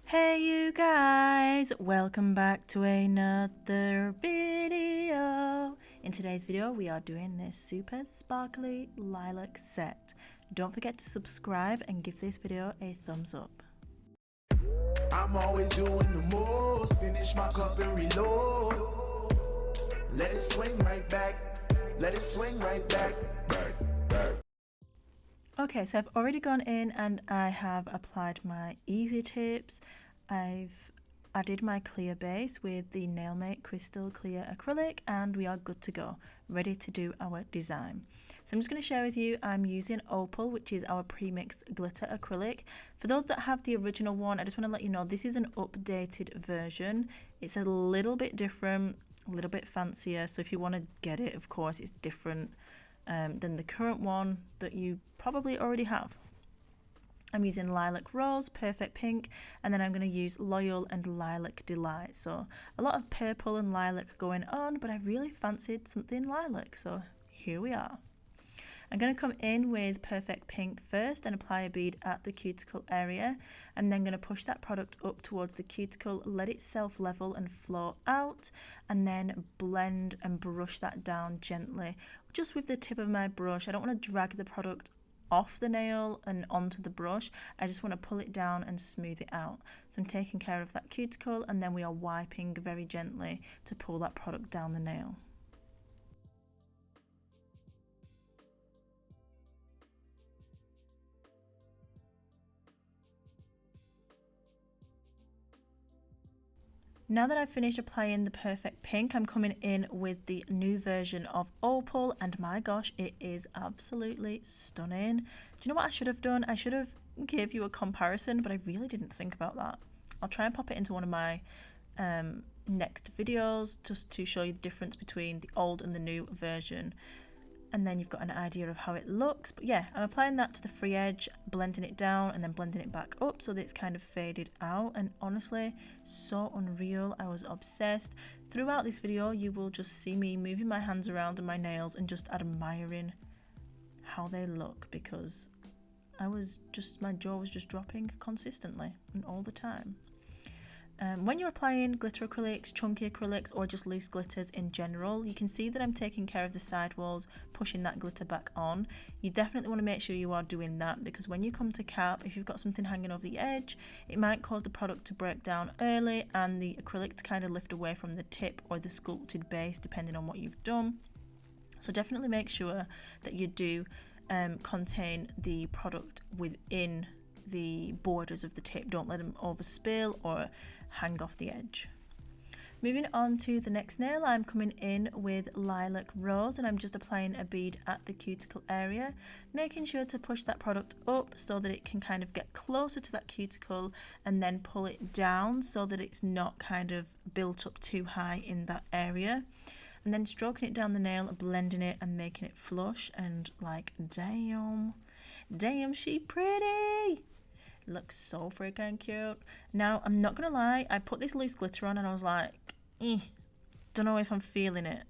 Hey you guys, welcome back to another video. In today's video we are doing this super sparkly lilac set. Don't forget to subscribe and give this video a thumbs up. I'm always doing the most, finish my cup and reload. Let it swing right back, let it swing right back. Okay, so I've already gone in and I have applied my easy tips. I've added my clear base with the Nailmate Crystal Clear Acrylic and we are good to go, ready to do our design. So I'm just going to share with you, I'm using Opal, which is our pre-mixed glitter acrylic. For those that have the original one, I just want to let you know this is an updated version. It's a little bit different, a little bit fancier, so if you want to get it, of course, it's different than the current one that you probably already have. I'm using Lilac Rose, Perfect Pink, and then I'm going to use Loyal and Lilac Delight. So a lot of purple and lilac going on, but I really fancied something lilac, so here we are. I'm going to come in with Perfect Pink first and apply a bead at the cuticle area. I'm then going to push that product up towards the cuticle, let it self-level and flow out, and then blend and brush that down gently, just with the tip of my brush. I don't want to drag the product off the nail and onto the brush. I just want to pull it down and smooth it out. So I'm taking care of that cuticle and then we are wiping very gently to pull that product down the nail. Now that I've finished applying the Perfect Pink, I'm coming in with the new version of Opal, and my gosh, it is absolutely stunning. Do you know what I should have done? I should have gave you a comparison, but I really didn't think about that. I'll try and pop it into one of my next videos just to show you the difference between the old and the new version. And then you've got an idea of how it looks. But yeah, I'm applying that to the free edge, blending it down and then blending it back up so that it's kind of faded out. And honestly, so unreal. I was obsessed. Throughout this video, you will just see me moving my hands around and my nails and just admiring how they look, because my jaw was just dropping consistently and all the time. When you're applying glitter acrylics, chunky acrylics, or just loose glitters in general, you can see that I'm taking care of the side walls, pushing that glitter back on. You definitely want to make sure you are doing that, because when you come to cap, if you've got something hanging over the edge, it might cause the product to break down early and the acrylic to kind of lift away from the tip or the sculpted base, depending on what you've done. So definitely make sure that you do contain the product within the borders of the tip. Don't let them overspill or hang off the edge. Moving on to the next nail, I'm coming in with Lilac Rose and I'm just applying a bead at the cuticle area, making sure to push that product up so that it can kind of get closer to that cuticle and then pull it down so that it's not kind of built up too high in that area. And then stroking it down the nail, blending it and making it flush, and like, damn, she pretty. Looks so freaking cute. Now, I'm not gonna lie, I put this loose glitter on and I was like, don't know if I'm feeling it.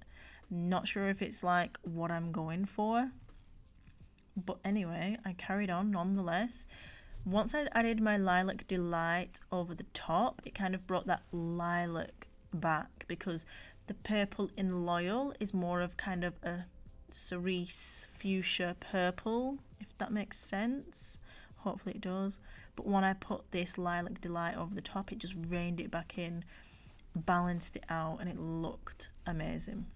Not sure if it's like what I'm going for. But anyway, I carried on nonetheless. Once I'd added my Lilac Delight over the top, it kind of brought that lilac back, because the purple in Loyal is more of kind of a cerise fuchsia purple, if that makes sense. Hopefully it does. But when I put this Lilac Delight over the top, it just reined it back in, balanced it out, and it looked amazing.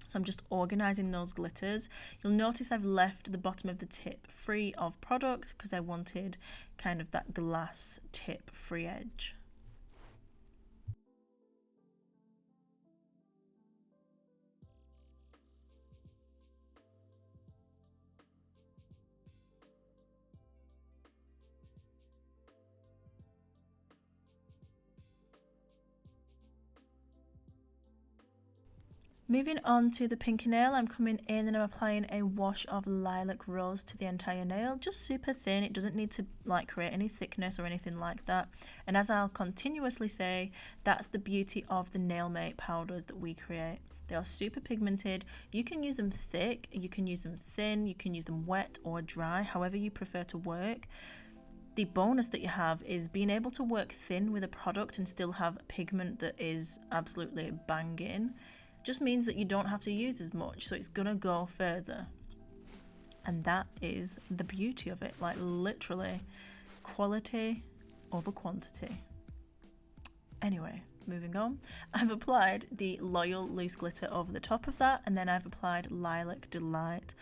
So I'm just organising those glitters. You'll notice I've left the bottom of the tip free of product because I wanted kind of that glass tip free edge. Moving on to the pink nail, I'm coming in and I'm applying a wash of Lilac Rose to the entire nail, just super thin. It doesn't need to like create any thickness or anything like that. And as I'll continuously say, that's the beauty of the Nailmate powders that we create. They are super pigmented. You can use them thick, you can use them thin, you can use them wet or dry, however you prefer to work. the bonus that you have is being able to work thin with a product and still have pigment that is absolutely banging. Just means that you don't have to use as much, so it's gonna go further. And that is the beauty of it, like literally quality over quantity. Anyway, moving on. I've applied the Loyal Loose Glitter over the top of that, and then I've applied Lilac Delight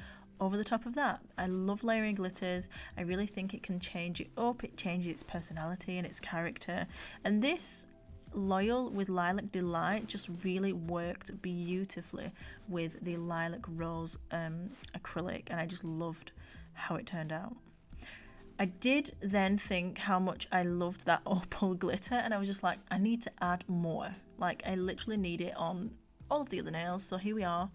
over the top of that. I love layering glitters. I really think it can change it up. It changes its personality and its character. And this Loyal with Lilac Delight just really worked beautifully with the Lilac Rose acrylic, and I just loved how it turned out. I did then think how much I loved that opal glitter, and I was just like, I need to add more. Like, I literally need it on all of the other nails. So here we are,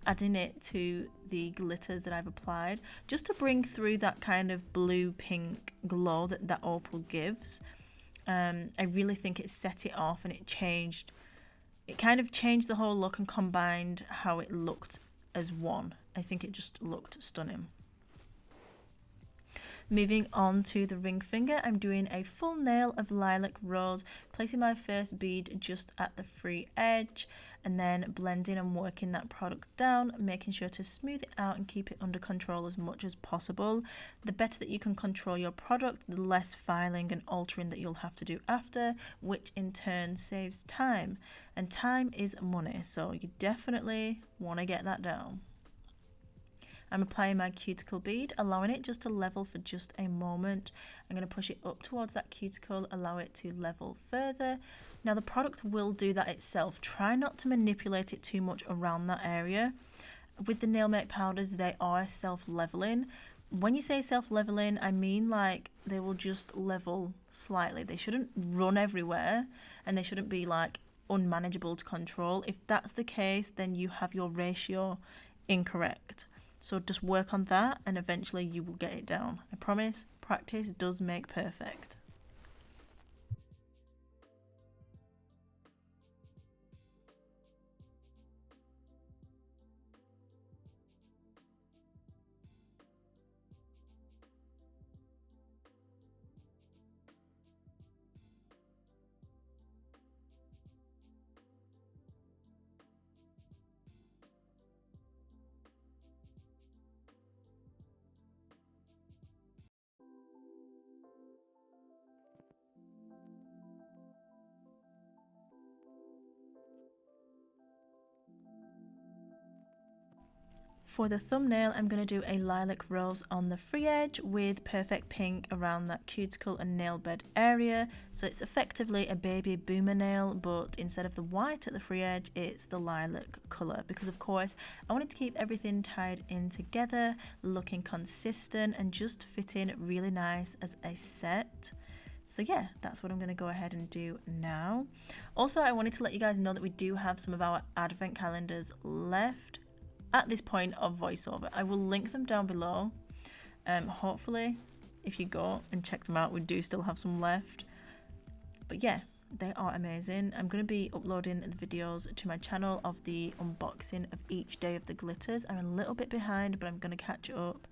adding it to the glitters that I've applied, just to bring through that kind of blue pink glow that that opal gives. I really think it set it off, and it kind of changed the whole look and combined how it looked as one. I think it just looked stunning. Moving on to the ring finger, I'm doing a full nail of Lilac Rose, placing my first bead just at the free edge, and then blending and working that product down, making sure to smooth it out and keep it under control as much as possible. The better that you can control your product, the less filing and altering that you'll have to do after, which in turn saves time. And time is money, so you definitely want to get that down. I'm applying my cuticle bead, allowing it just to level for just a moment. I'm going to push it up towards that cuticle, allow it to level further. Now the product will do that itself. Try not to manipulate it too much around that area. With the nail make powders, they are self-leveling. When you say self-leveling, I mean like they will just level slightly. They shouldn't run everywhere, and they shouldn't be like unmanageable to control. If that's the case, then you have your ratio incorrect. So just work on that, and eventually you will get it down. I promise, practice does make perfect. For the thumbnail, I'm going to do a Lilac Rose on the free edge with Perfect Pink around that cuticle and nail bed area. So it's effectively a baby boomer nail, but instead of the white at the free edge, it's the lilac colour. Because of course, I wanted to keep everything tied in together, looking consistent and just fitting really nice as a set. So yeah, that's what I'm going to go ahead and do now. Also, I wanted to let you guys know that we do have some of our advent calendars left at this point of voiceover. I will link them down below. Hopefully, if you go and check them out, we do still have some left. But yeah, they are amazing. I'm going to be uploading the videos to my channel of the unboxing of each day of the glitters. I'm a little bit behind, but I'm going to catch up,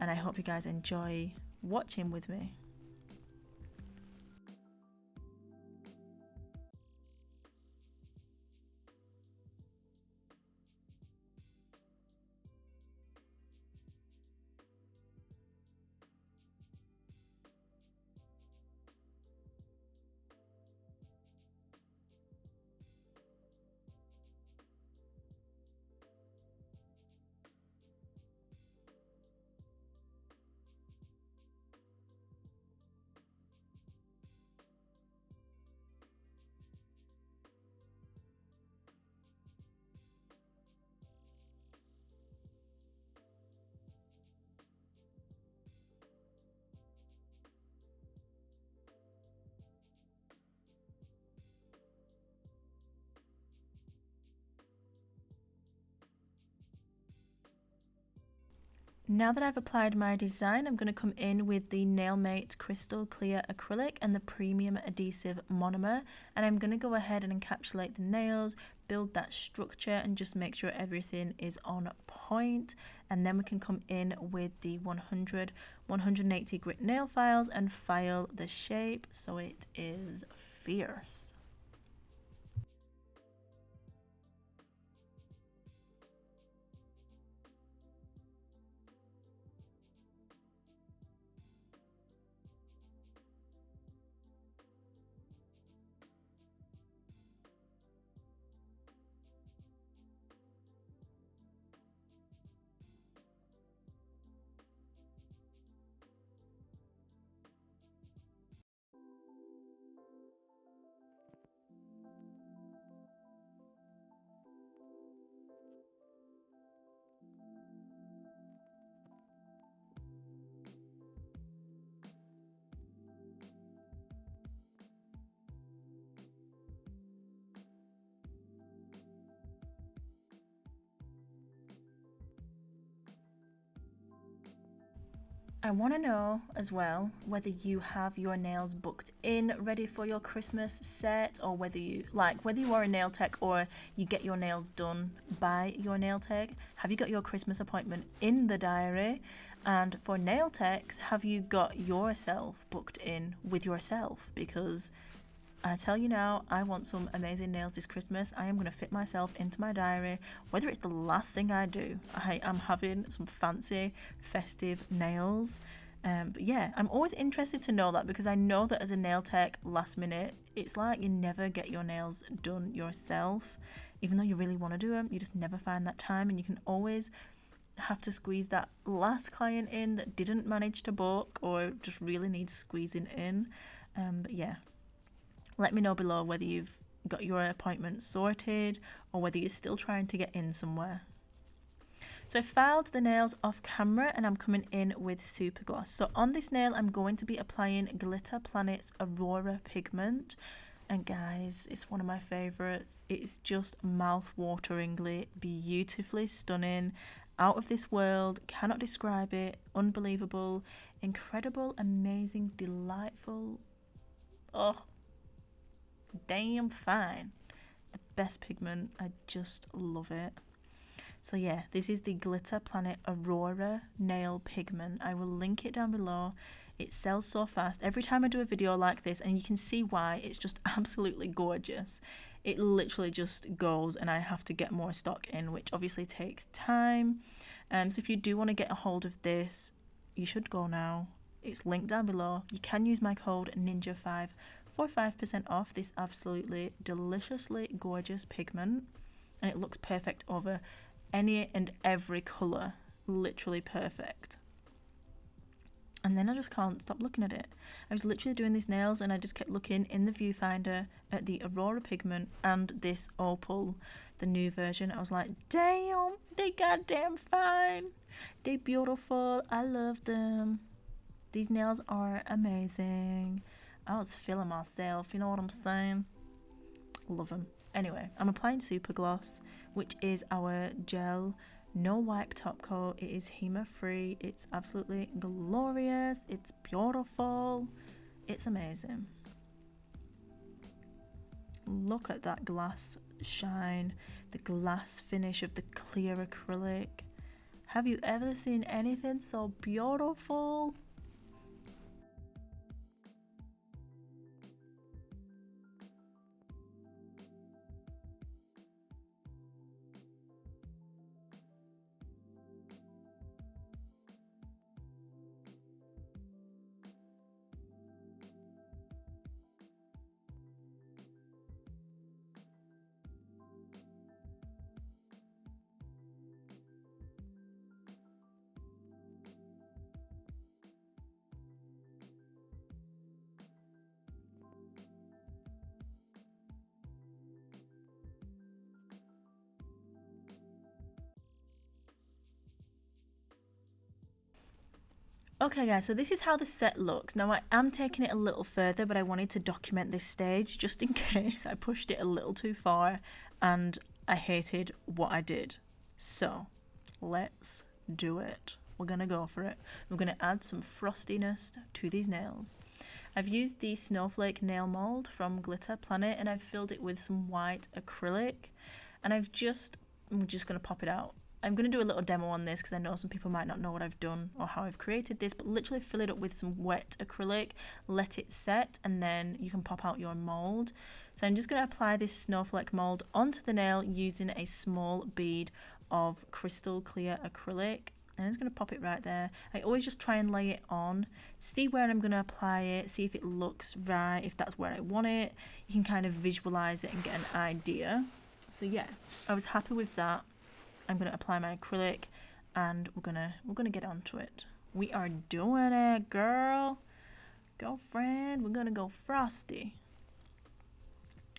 and I hope you guys enjoy watching with me. Now that I've applied my design, I'm going to come in with the Nailmate Crystal Clear Acrylic and the Premium Adhesive Monomer, and I'm going to go ahead and encapsulate the nails, build that structure, and just make sure everything is on point. And then we can come in with the 180 grit nail files and file the shape so it is fierce. I want to know as well whether you have your nails booked in ready for your Christmas set, or whether you are a nail tech or you get your nails done by your nail tech. Have you got your Christmas appointment in the diary? And for nail techs, have you got yourself booked in with yourself? Because I tell you now, I want some amazing nails this Christmas. I am going to fit myself into my diary, whether it's the last thing I do. I am having some fancy festive nails. But yeah, I'm always interested to know that, because I know that as a nail tech, last minute, it's like you never get your nails done yourself. Even though you really want to do them, you just never find that time, and you can always have to squeeze that last client in that didn't manage to book or just really needs squeezing in. But yeah. Let me know below whether you've got your appointment sorted or whether you're still trying to get in somewhere. So I filed the nails off camera and I'm coming in with super gloss. So on this nail, I'm going to be applying Glitter Planet's Aurora pigment. And guys, it's one of my favorites. It's just mouth-wateringly, beautifully stunning, out of this world, cannot describe it, unbelievable, incredible, amazing, delightful, oh, damn fine. The best pigment. I just love it. So yeah, this is the Glitter Planet Aurora nail pigment. I will link it down below. It sells so fast every time I do a video like this, and you can see why. It's just absolutely gorgeous. It literally just goes, and I have to get more stock in, which obviously takes time. So if you do want to get a hold of this, you should go now. It's linked down below. You can use my code NINJA5 for 5% off this absolutely deliciously gorgeous pigment, and it looks perfect over any and every colour, literally perfect. And then I just can't stop looking at it. I was literally doing these nails and I just kept looking in the viewfinder at the Aurora pigment and this Opal, the new version. I was like, damn, they goddamn fine, they beautiful, I love them. These nails are amazing. I was feeling myself, you know what I'm saying? Love them. Anyway, I'm applying Super Gloss, which is our gel no wipe top coat. It is HEMA free. It's absolutely glorious. It's beautiful. It's amazing. Look at that glass shine, the glass finish of the clear acrylic. Have you ever seen anything so beautiful? Okay guys, so this is how the set looks. Now I am taking it a little further, but I wanted to document this stage just in case I pushed it a little too far and I hated what I did. So let's do it. we're gonna go for it. We're gonna add some frostiness to these nails. I've used the snowflake nail mold from Glitter Planet, and I've filled it with some white acrylic, and I'm just gonna pop it out. I'm going to do a little demo on this because I know some people might not know what I've done or how I've created this, but literally fill it up with some wet acrylic, let it set, and then you can pop out your mold. So I'm just going to apply this snowflake mold onto the nail using a small bead of crystal clear acrylic. And I'm just going to pop it right there. I always just try and lay it on, see where I'm going to apply it, see if it looks right, if that's where I want it. You can kind of visualize it and get an idea. So yeah, I was happy with that. I'm going to apply my acrylic and we're gonna get onto it. We are doing it, girlfriend. We're going to go frosty.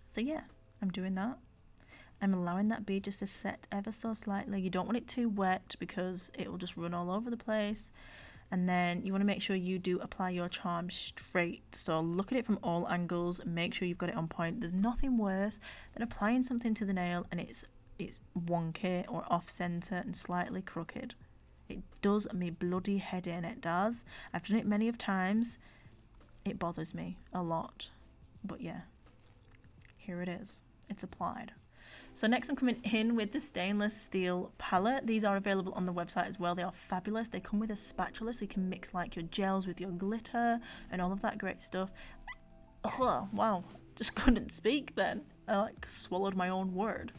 So yeah, I'm doing that. I'm allowing that bead just to set ever so slightly. You don't want it too wet because it will just run all over the place. And then you want to make sure you do apply your charm straight. So look at it from all angles and make sure you've got it on point. There's nothing worse than applying something to the nail and it's wonky or off center and slightly crooked. It does me bloody head in, it does. I've done it many of times. It bothers me a lot. But yeah, here it is. It's applied. So next I'm coming in with the stainless steel palette. These are available on the website as well. They are fabulous. They come with a spatula so you can mix like your gels with your glitter and all of that great stuff. Oh, wow, just couldn't speak then. I like swallowed my own word.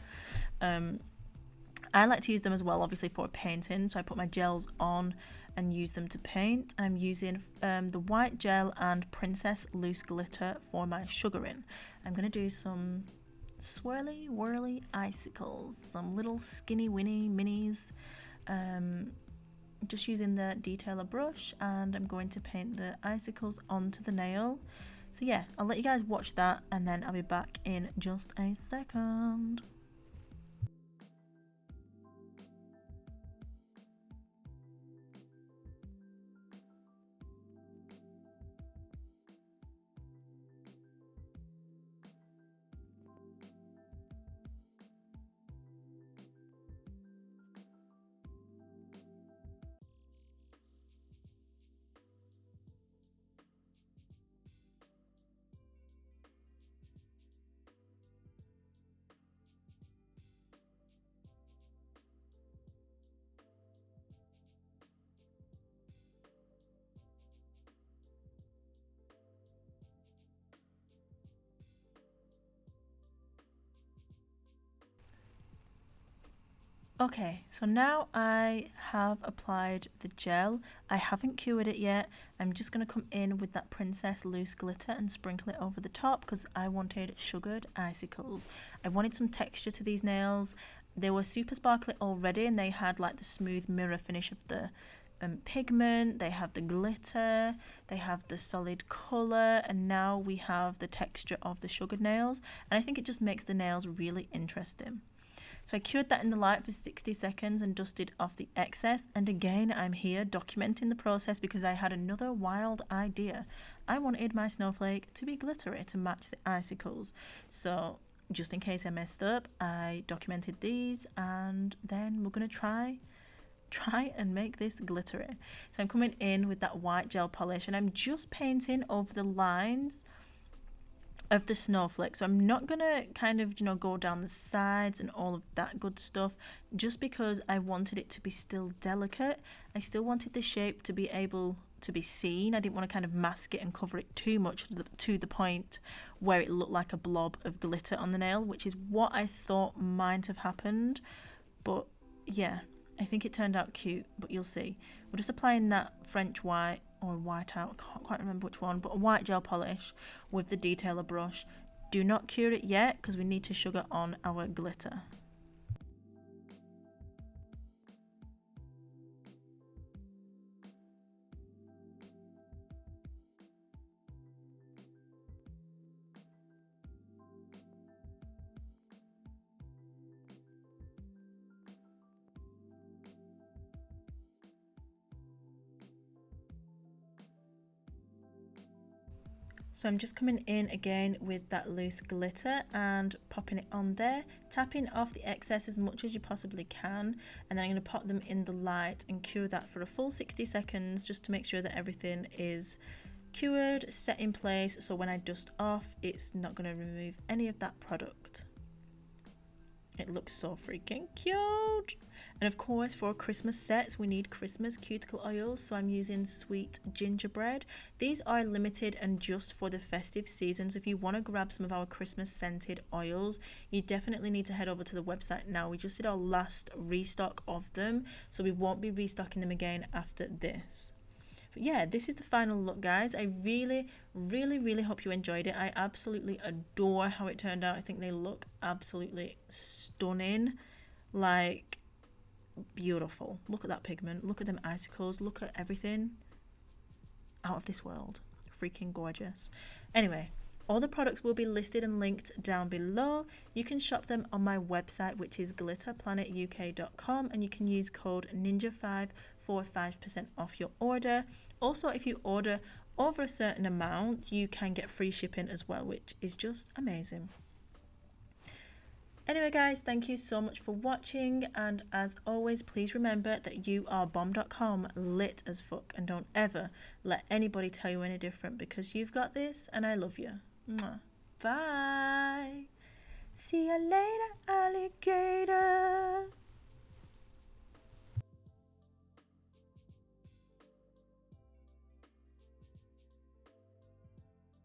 I like to use them as well, obviously, for painting. So I put my gels on and use them to paint. I'm using the white gel and Princess loose glitter for my sugaring. I'm going to do some swirly whirly icicles, some little skinny winny minis. Just using the detailer brush, and I'm going to paint the icicles onto the nail. So yeah, I'll let you guys watch that and then I'll be back in just a second. Okay, so now I have applied the gel. I haven't cured it yet. I'm just going to come in with that Princess loose glitter and sprinkle it over the top because I wanted sugared icicles. I wanted some texture to these nails. They were super sparkly already and they had like the smooth mirror finish of the pigment. They have the glitter, they have the solid colour, and now we have the texture of the sugared nails. And I think it just makes the nails really interesting. So I cured that in the light for 60 seconds and dusted off the excess. And again, I'm here documenting the process because I had another wild idea. I wanted my snowflake to be glittery to match the icicles. So just in case I messed up, I documented these and then we're going to try and make this glittery. So I'm coming in with that white gel polish and I'm just painting over the lines of the snowflake. So I'm not gonna kind of, go down the sides and all of that good stuff just because I wanted it to be still delicate. I still wanted the shape to be able to be seen. I didn't want to kind of mask it and cover it too much to the point where it looked like a blob of glitter on the nail, which is what I thought might have happened. But yeah, I think it turned out cute, but you'll see. We're just applying that French white or white out, I can't quite remember which one, but a white gel polish with the detailer brush. Do not cure it yet because we need to sugar on our glitter. So I'm just coming in again with that loose glitter and popping it on there, tapping off the excess as much as you possibly can, and then I'm going to pop them in the light and cure that for a full 60 seconds just to make sure that everything is cured, set in place, so when I dust off it's not going to remove any of that product. It looks so freaking cute. And of course, for Christmas sets, we need Christmas cuticle oils. So I'm using Sweet Gingerbread. These are limited and just for the festive season. So if you want to grab some of our Christmas scented oils, you definitely need to head over to the website now. We just did our last restock of them, so we won't be restocking them again after this. But yeah, this is the final look, guys. I really hope you enjoyed it. I absolutely adore how it turned out. I think they look absolutely stunning, like beautiful. Look at that pigment, look at them icicles, look at everything. Out of this world. Freaking gorgeous. Anyway, all the products will be listed and linked down below. You can shop them on my website, which is glitterplanetuk.com, and you can use code NINJA5 for 5% off your order. Also, if you order over a certain amount, you can get free shipping as well, which is just amazing. Anyway, guys, thank you so much for watching, and as always, please remember that you are bomb.com, lit as fuck, and don't ever let anybody tell you any different, because you've got this and I love you. Mwah. Bye. See you later, alligator.